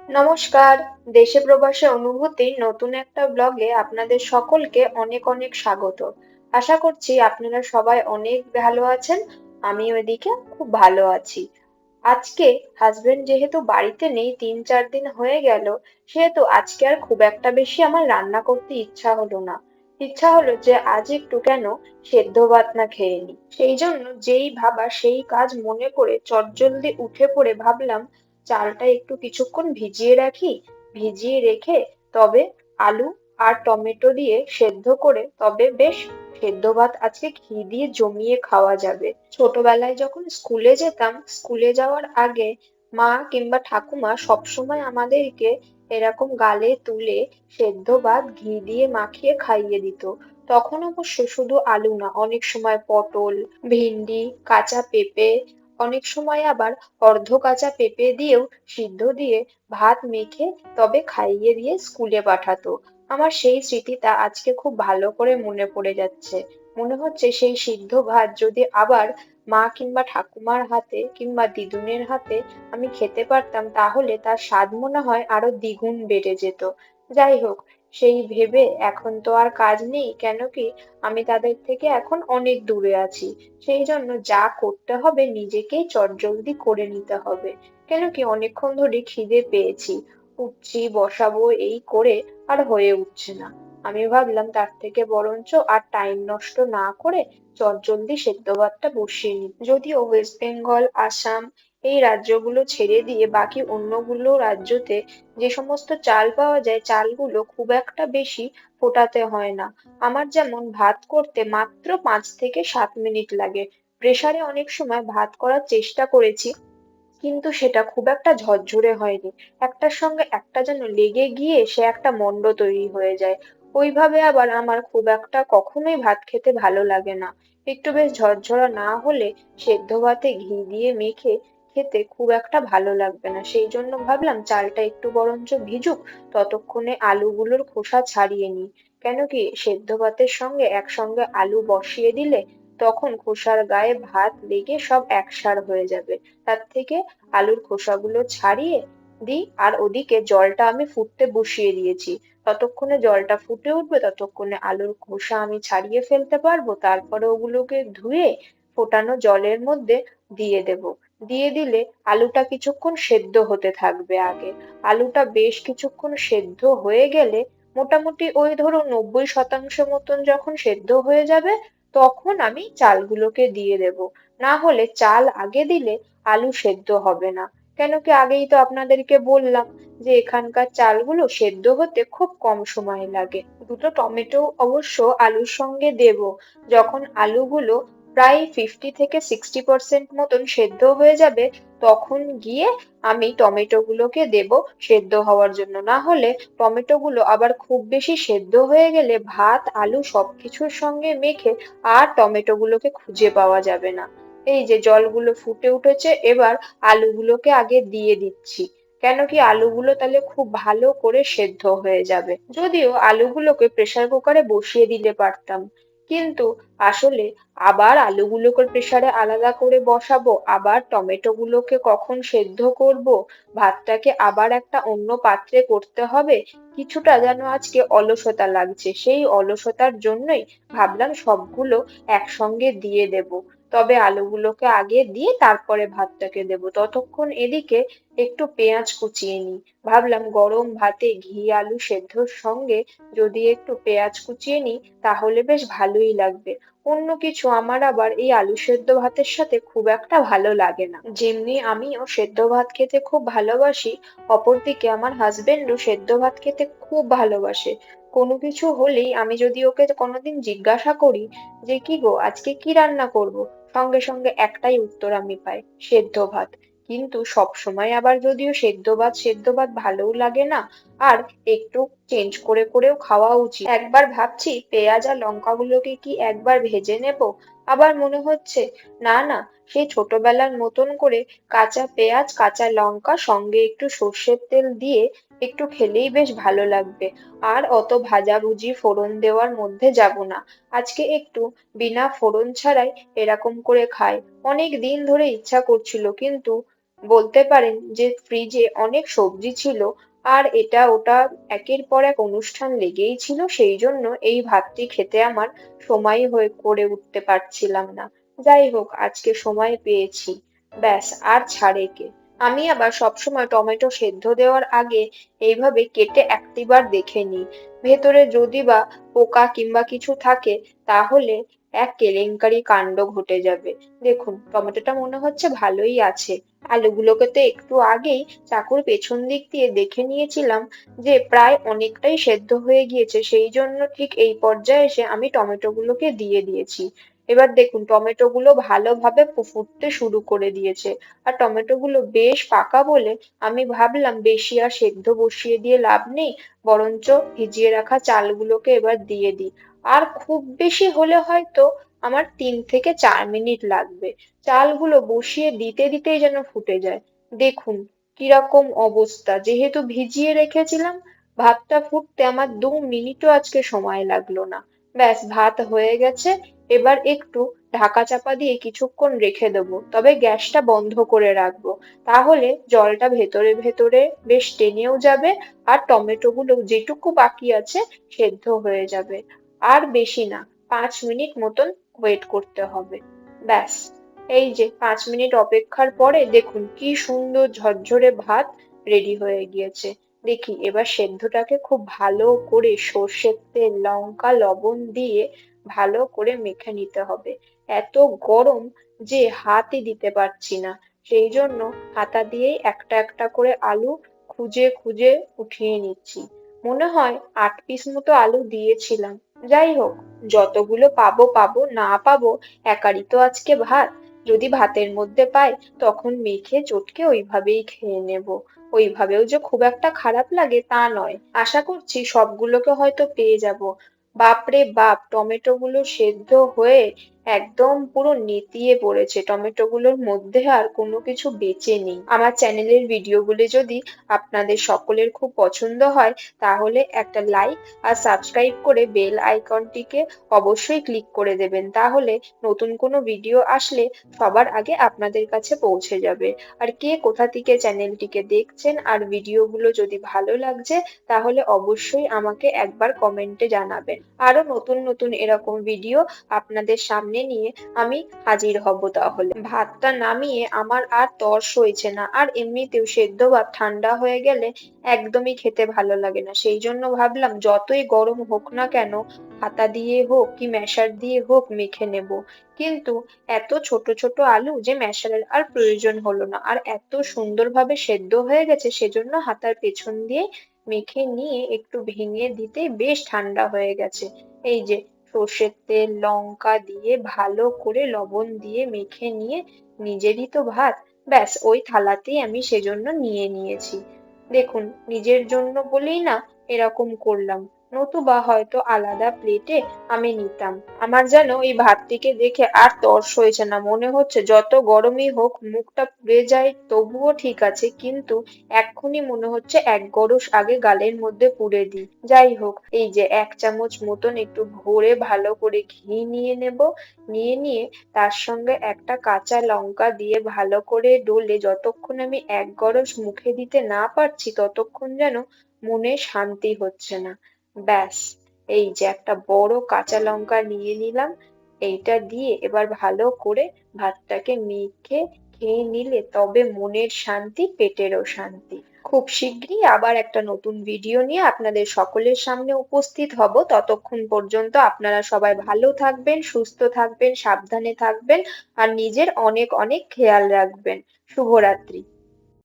নমস্কার। দেশে প্রবাসে অনুভূতির নতুন একটা ব্লগে আপনাদের সকলকে অনেক অনেক স্বাগত। আশা করছি আপনারা সবাই অনেক ভালো আছেন। আমি ওইদিকে খুব ভালো আছি। আজকে হাজবেন্ড যেহেতু বাড়িতে নেই, 3-4 দিন হয়ে গেল, সেহেতু আজকে আর খুব একটা বেশি আমার রান্না করতে ইচ্ছা হলো না। ইচ্ছা হলো যে আজ একটু কেন সেদ্ধ ভাত না খেয়ে নিই। সেই জন্য যেই ভাবা সেই কাজ মনে করে চটজলদি উঠে পড়ে ভাবলাম চালটা একটু কিছুক্ষণ ভিজিয়ে রাখি। ভিজিয়ে রেখে তবে আলু আর টমেটো দিয়ে সেদ্ধ করে তবে বেশ সেদ্ধ ভাত আজকে ঘি দিয়ে জমিয়ে খাওয়া যাবে। ছোটবেলায় যখন স্কুলে যেতাম, স্কুলে যাওয়ার আগে মা কিংবা ঠাকুমা সবসময় আমাদেরকে এরকম গালে তুলে সেদ্ধ ভাত ঘি দিয়ে মাখিয়ে খাইয়ে দিত। তখন অবশ্য শুধু আলু না, অনেক সময় পটল, ভিন্ডি, কাঁচা পেঁপে, অনেক সময় আবার অর্ধ কাঁচা পেঁপে দিয়েও সিদ্ধ দিয়ে ভাত মেখে তবে খাইয়ে দিয়ে স্কুলে পাঠাতো। আমার সেই স্মৃতিটা আজকে খুব ভালো করে মনে পড়ে যাচ্ছে। মনে হচ্ছে সেই সিদ্ধ ভাত যদি আবার মা কিংবা ঠাকুমার হাতে কিংবা দিদুনের হাতে আমি খেতে পারতাম, তাহলে তার স্বাদ মনে হয় আরো দ্বিগুণ বেড়ে যেত। যাই হোক, সেই ভেবে এখন তো আর কাজ নেই, কেন কি আমি তাদের থেকে এখন অনেক দূরে আছি। সেই জন্য যা করতে হবে নিজেকেই চটজলদি করে নিতে হবে। কেন কি অনেকক্ষণ ধরে খিদে পেয়েছি, উঠছি বসাবো এই করে আর হয়ে উঠছে না। আমি ভাবলাম তার থেকে বরঞ্চ আর টাইম নষ্ট না করে চটজলদি সেদ্ধ ভাতটা বসিয়ে নিই। যদিও ওয়েস্ট বেঙ্গল, আসাম এই রাজ্যগুলো ছেড়ে দিয়ে বাকি অন্যগুলো রাজ্যতে যে সমস্ত চাল পাওয়া যায়, চালগুলো খুব একটা বেশি ফোটাতে হয় না। আমার যেমন ভাত করতে মাত্র 5 থেকে 7 মিনিট লাগে। প্রেসারে অনেক সময় ভাত করার চেষ্টা করেছি, কিন্তু সেটা খুব একটা ঝরঝরে হয়নি। একটার সঙ্গে একটা যেন লেগে গিয়ে সে একটা মন্ড তৈরি হয়ে যায়। ওইভাবে আবার আমার খুব একটা কখনোই ভাত খেতে ভালো লাগে না। একটু বেশ ঝরঝরা না হলে সেদ্ধ ভাতে ঘি দিয়ে মেখে খেতে খুব একটা ভালো লাগবে না। সেই জন্য ভাবলাম চালটা একটু বরঞ্চ ভিজুক, ততক্ষণে আলুগুলোর খোসা ছাড়িয়ে নিই। কেন কি সেদ্ধ ভাতের সঙ্গে একসঙ্গে আলু বসিয়ে দিলে তখন খোসার গায়ে ভাত লেগে সব একসার হয়ে যাবে। তার থেকে আলুর খোসাগুলো ছাড়িয়ে দিই। আর ওদিকে জলটা আমি ফুটতে বসিয়ে দিয়েছি। ততক্ষণে জলটা ফুটে উঠবে, ততক্ষণে আলুর খোসা আমি ছাড়িয়ে ফেলতে পারবো, তারপরে ওগুলোকে ধুয়ে ফোটানো জলের মধ্যে দিয়ে দেব। দিয়ে দিলে আলুটা কিছুক্ষণ সেদ্ধ হতে থাকবে আগে। আলুটা বেশ কিছুক্ষণ সেদ্ধ হয়ে গেলে, মোটামুটি ওই ধরো 90% মতন যখন সেদ্ধ হয়ে যাবে, তখন আমি চালগুলোকে দিয়ে দেব। না হলে চাল আগে দিলে আলু সেদ্ধ হবে না। কেন কি আগেই তো আপনাদেরকে বললাম যে এখানকার চালগুলো সেদ্ধ হতে খুব কম সময় লাগে। দুটো টমেটো অবশ্য আলুর সঙ্গে দেব। যখন আলুগুলো প্রায় 50 থেকে 60% মতন সেদ্ধ হয়ে যাবে, তখন গিয়ে আমি টমেটো গুলোকে দেব সেদ্ধ হওয়ার জন্য। না হলে টমেটো গুলো আবার খুব বেশি সেদ্ধ হয়ে গেলে ভাত আলু সবকিছুর সঙ্গে মেখে আর টমেটো গুলোকে খুঁজে পাওয়া যাবে না। এই যে জলগুলো ফুটে উঠেছে, এবার আলুগুলোকে আগে দিয়ে দিচ্ছি। কেন কি আলুগুলো তাহলে খুব ভালো করে সেদ্ধ হয়ে যাবে। যদিও আলুগুলোকে প্রেসার কুকারে বসিয়ে দিলে পারতাম, কিন্তু আসলে আবার আলুগুলোকে প্রেসারে আলাদা করে বসাবো, আবার টমেটো গুলোকে কখন সেদ্ধ করব, ভাতটাকে আবার একটা অন্য পাত্রে করতে হবে। কিছুটা যেন আজকে অলসতা লাগছে। সেই অলসতার জন্যই ভাবলাম সবগুলো একসঙ্গে দিয়ে দেব। তবে আলুগুলোকে আগে দিয়ে তারপরে ভাতটাকে দেবো। ততক্ষণ এদিকে একটু পেঁয়াজ কুচিয়ে নিই। ভাবলাম গরম ভাতে ঘি আলু সেদ্ধর সঙ্গে যদি একটু পেঁয়াজ কুচিয়ে নিই, তাহলে বেশ ভালোই লাগবে। অন্য কিছু আমার আবার এই আলু সেদ্ধ ভাতের সাথে খুব একটা ভালো লাগে না। যেমনি আমিও সেদ্ধ ভাত খেতে খুব ভালোবাসি, অপরদিকে আমার হাজবেন্ডও সেদ্ধ ভাত খেতে খুব ভালোবাসে। কোনো কিছু হলেই আমি যদি ওকে কোনোদিন জিজ্ঞাসা করি যে কি গো আজকে কি রান্না করব, সঙ্গে সঙ্গে একটাই উত্তর আমি পাই, সেদ্ধ ভাত। কিন্তু সব সময় আবার যদিও সেদ্ধ ভাত ভালোও লাগে না। আর একটু চেঞ্জ করে করেও খাওয়া উচিত। একবার ভাবছি পেঁয়াজ আর লঙ্কাগুলোকে কি একবার ভেজে নেব, আবার মনে হচ্ছে না না, সেই ছোটবেলার মতন করে কাঁচা পেঁয়াজ কাঁচা লঙ্কা সঙ্গে একটু সর্ষের তেল দিয়ে একটু খেলেই বেশ ভালো লাগবে। আর অত ভাজাভুজি ফোড়ন দেওয়ার মধ্যে যাব না। আজকে একটু বিনা ফোড়ন ছাড়াই এরকম করে খাই। অনেক দিন ধরে ইচ্ছা করছিল, কিন্তু বলতে পারেন যে ফ্রিজে অনেক সবজি ছিল আর এটা ওটা একের পর এক অনুষ্ঠান লেগেই ছিল, সেই জন্য এই ভাতটি খেতে আমার সময় হয়ে করে উঠতে পারছিলাম না। যাই হোক, আজকে সময় পেয়েছি, ব্যাস আর ছাড়ে কে। আমি আবার সবসময় টমেটো সেদ্ধ দেওয়ার আগে এইভাবে কেটে একটিবার দেখে নিই, ভেতরে যদি বা পোকা কিংবা কিছু থাকে তাহলে এক কেলেঙ্কারি কাণ্ড ঘটে যাবে। দেখুন, টমেটোটা মনে হচ্ছে ভালোই আছে। আলুগুলোকে তো একটু আগেই চাকুর পেছন দিক দিয়ে দেখে নিয়েছিলাম যে প্রায় অনেকটাই সেদ্ধ হয়ে গিয়েছে, সেই জন্য ঠিক এই পর্যায়ে এসে আমি টমেটোগুলোকে দিয়ে দিয়েছি। এবার দেখুন, টমেটোগুলো ভালোভাবে ফুটতে শুরু করে দিয়েছে। আর টমেটোগুলো বেশ পাকা বলে আমি ভাবলাম বেশি আর সেদ্ধ বসিয়ে দিয়ে লাভ নেই, বরঞ্চ ভিজিয়ে রাখা চালগুলোকে এবার দিয়ে দিই। আর খুব বেশি হলে হয়তো আমার 3 থেকে 4 মিনিট লাগবে। চালগুলো বসিয়ে দিতে দিতেই যেন ফুটে যায়। দেখুন কিরকম অবস্থা, যেহেতু ভিজিয়ে রেখেছিলাম। ভাতটা ফুটতে আমার 2 মিনিটও আজকে সময় লাগলো না। ব্যাস, ভাত হয়ে গেছে। এবার একটু ঢাকা চাপা দিয়ে কিছুক্ষণ রেখে দেবো, তবে গ্যাসটা বন্ধ করে রাখবো। তাহলে জলটা ভেতরে ভেতরে বেশ টেনেও যাবে আর টমেটো গুলো যেটুকু বাকি আছে সেদ্ধ হয়ে যাবে। আর বেশি না, 5 মিনিট মতন ওয়েট করতে হবে। ব্যাস, এই যে 5 মিনিট অপেক্ষার পরে দেখুন কি সুন্দর ঝরঝরে ভাত রেডি হয়ে গিয়েছে। দেখি এবার সেদ্ধটাকে খুব ভালো করে সর্ষের তেল, লঙ্কা, লবণ দিয়ে ভালো করে মেখে নিতে হবে। এত গরম যে হাতই দিতে পারছি না, সেই জন্য হাতা দিয়েই একটা একটা করে আলু খুঁজে খুঁজে উঠিয়ে নিচ্ছি। মনে হয় 8 পিস মতো আলু দিয়েছিলাম। যাই হোক, যতগুলো পাবো পাবো, না পাবো একারই তো আজকে ভাত। যদি ভাতের মধ্যে পাই তখন মেখে চটকে ওইভাবেই খেয়ে নেব। ওইভাবেও যে খুব একটা খারাপ লাগে তা নয়। আশা করছি সবগুলোকে হয়তো পেয়ে যাব। বাপরে বাপ, টমেটো গুলো সেদ্ধ হয়ে একদম পুরো নেতিয়ে পড়েছে, টমেটো গুলোর মধ্যে আর কোনো কিছু বেঁচে নেই। আমার চ্যানেলের ভিডিওগুলি যদি আপনাদের সকলের খুব পছন্দ হয় তাহলে একটা লাইক আর সাবস্ক্রাইব করে বেল আইকনটিকে অবশ্যই ক্লিক করে দেবেন, তাহলে নতুন কোনো ভিডিও আসলে সবার আগে আপনাদের কাছে পৌঁছে যাবে। আর কে কোথা থেকে চ্যানেলটিকে দেখছেন আর ভিডিওগুলো যদি ভালো লাগছে তাহলে অবশ্যই আমাকে একবার কমেন্টে জানাবেন। আরো নতুন নতুন এরকম ভিডিও আপনাদের সামনে নিয়ে আমি হাজির হব। তাহলে ভাতটা নামিয়ে আমার আর তর সইছে না, আর এমনিতেও সেদ্ধ ভাত ঠান্ডা হয়ে গেলে একদমই খেতে ভালো লাগে না, সেই জন্য ভাবলাম যতই গরম হোক না কেন হাতা দিয়ে হোক কি ম্যাশার দিয়ে হোক মেখে নেব। কিন্তু এত ছোট ছোট আলু যে ম্যাশারের আর প্রয়োজন হলো না, আর এত সুন্দরভাবে সেদ্ধ হয়ে গেছে, সেজন্য হাতার পেছন দিয়ে মেখে নিয়ে একটু ভেঙে দিতেই বেশ ঠান্ডা হয়ে গেছে। এই যে সর্ষের তেল, লঙ্কা দিয়ে ভালো করে লবণ দিয়ে মেখে নিয়ে নিজেরই তো ভাত, ব্যাস ওই থালাতেই আমি সেজন্য নিয়ে নিয়েছি। দেখুন, নিজের জন্য বলেই না এরকম করলাম, নতুবা হয়তো আলাদা প্লেটে আমি নিতাম। আমার যেন এই ভাতটিকে দেখে আর তর সইছে না, মনে হচ্ছে যত গরমই হোক মুখটা পুড়ে যায় তবুও ঠিক আছে, কিন্তু এক্ষুনি মনে হচ্ছে 1 গরস আগে গালের মধ্যে পুড়ে দিই। যাই হোক, এই যে 1 চামচ মতন একটু ভরে ভালো করে ঘি নিয়ে নেব। নিয়ে তার সঙ্গে একটা কাঁচা লঙ্কা দিয়ে ভালো করে ডলে যতক্ষণ আমি 1 গরস মুখে দিতে না পারছি ততক্ষণ যেন মনে শান্তি হচ্ছে না। ব্যাস, এই যে একটা বড় কাঁচা লঙ্কা নিয়ে নিলাম, এইটা দিয়ে এবার ভালো করে ভাতটাকে মেখে খেয়ে নিলে তবে মনের শান্তি পেটেরও শান্তি। খুব শিগগিরই আবার একটা নতুন ভিডিও নিয়ে আপনাদের সকলের সামনে উপস্থিত হব। ততক্ষণ পর্যন্ত আপনারা সবাই ভালো থাকবেন, সুস্থ থাকবেন, সাবধানে থাকবেন আর নিজের অনেক অনেক খেয়াল রাখবেন। শুভরাত্রি।